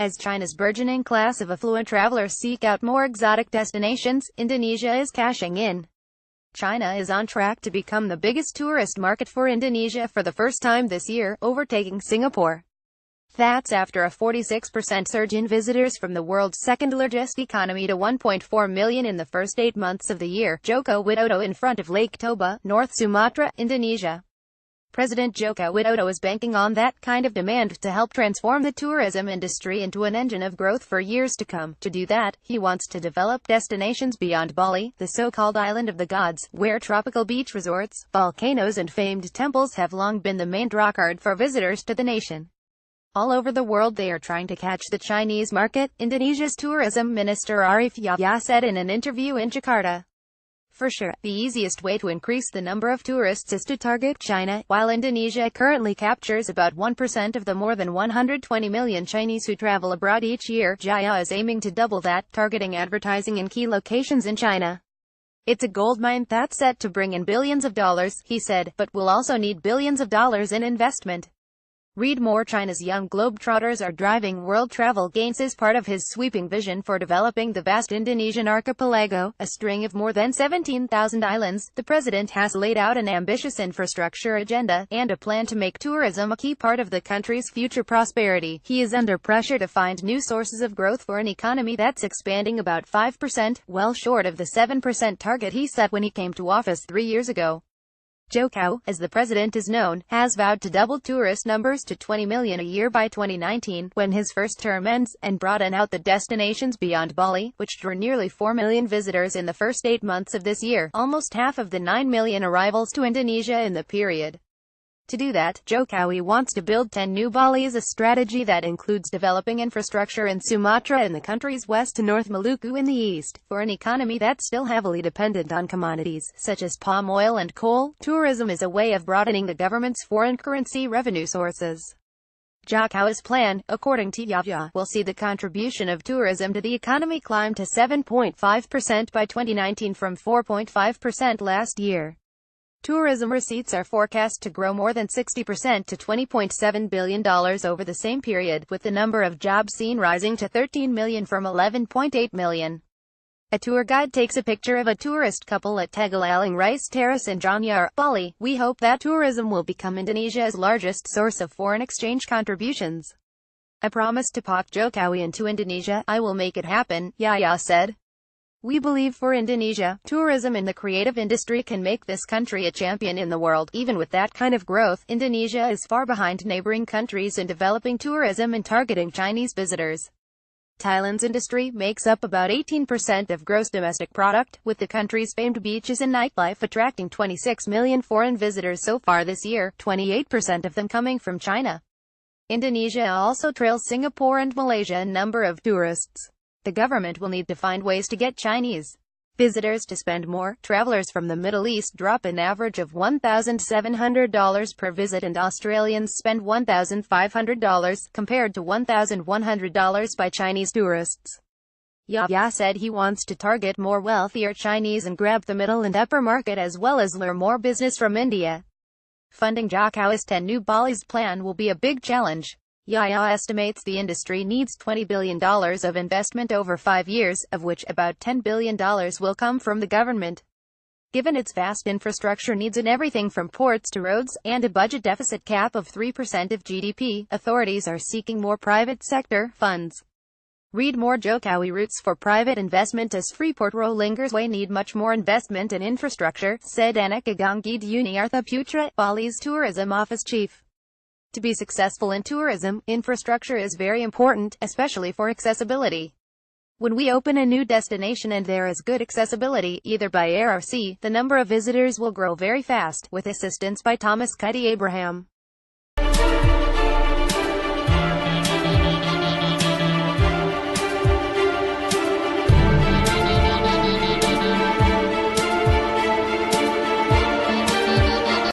As China's burgeoning class of affluent travelers seek out more exotic destinations, Indonesia is cashing in. China is on track to become the biggest tourist market for Indonesia for the first time this year, overtaking Singapore. That's after a 46% surge in visitors from the world's second-largest economy to 1.4 million in the first 8 months of the year. Joko Widodo in front of Lake Toba, North Sumatra, Indonesia. President Joko Widodo is banking on that kind of demand to help transform the tourism industry into an engine of growth for years to come. To do that, he wants to develop destinations beyond Bali, the so-called island of the gods, where tropical beach resorts, volcanoes and famed temples have long been the main drawcard for visitors to the nation. All over the world they are trying to catch the Chinese market, Indonesia's tourism minister Arif Yahya said in an interview in Jakarta. For sure, the easiest way to increase the number of tourists is to target China. While Indonesia currently captures about 1% of the more than 120 million Chinese who travel abroad each year, Jaya is aiming to double that, targeting advertising in key locations in China. It's a goldmine that's set to bring in billions of dollars, he said, but we'll also need billions of dollars in investment. Read more. China's young globetrotters are driving world travel gains as part of his sweeping vision for developing the vast Indonesian archipelago, a string of more than 17,000 islands. The president has laid out an ambitious infrastructure agenda, and a plan to make tourism a key part of the country's future prosperity. He is under pressure to find new sources of growth for an economy that's expanding about 5%, well short of the 7% target he set when he came to office 3 years ago. Joko, as the president is known, has vowed to double tourist numbers to 20 million a year by 2019, when his first term ends, and broaden out the destinations beyond Bali, which drew nearly 4 million visitors in the first 8 months of this year, almost half of the 9 million arrivals to Indonesia in the period. To do that, Joko wants to build 10 new Balis, a strategy that includes developing infrastructure in Sumatra in the country's west to North Maluku in the east. For an economy that's still heavily dependent on commodities, such as palm oil and coal, tourism is a way of broadening the government's foreign currency revenue sources. Joko's plan, according to Yahya, will see the contribution of tourism to the economy climb to 7.5% by 2019 from 4.5% last year. Tourism receipts are forecast to grow more than 60% to $20.7 billion over the same period, with the number of jobs seen rising to 13 million from 11.8 million. A tour guide takes a picture of a tourist couple at Tegalaling Rice Terrace in Gianyar, Bali. We hope that tourism will become Indonesia's largest source of foreign exchange contributions. I promised to pop Joko into Indonesia. I will make it happen, Yahya said. We believe for Indonesia, tourism and the creative industry can make this country a champion in the world. Even with that kind of growth, Indonesia is far behind neighboring countries in developing tourism and targeting Chinese visitors. Thailand's industry makes up about 18% of gross domestic product, with the country's famed beaches and nightlife attracting 26 million foreign visitors so far this year, 28% of them coming from China. Indonesia also trails Singapore and Malaysia in number of tourists. The government will need to find ways to get Chinese visitors to spend more. Travelers from the Middle East drop an average of $1,700 per visit, and Australians spend $1,500, compared to $1,100 by Chinese tourists. Yahya said he wants to target more wealthier Chinese and grab the middle and upper market, as well as lure more business from India. Funding Joko's 10 new Balis plan will be a big challenge. Yahya estimates the industry needs $20 billion of investment over 5 years, of which about $10 billion will come from the government. Given its vast infrastructure needs in everything from ports to roads, and a budget deficit cap of 3% of GDP, authorities are seeking more private sector funds. Read more. Joko roots for private investment as Freeport Rollingers Way need much more investment in infrastructure, said Anak Aganggi Yuniartha Putra, Bali's tourism office chief. To be successful in tourism, infrastructure is very important, especially for accessibility. When we open a new destination and there is good accessibility, either by air or sea, the number of visitors will grow very fast, with assistance by Thomas Cuddy Abraham.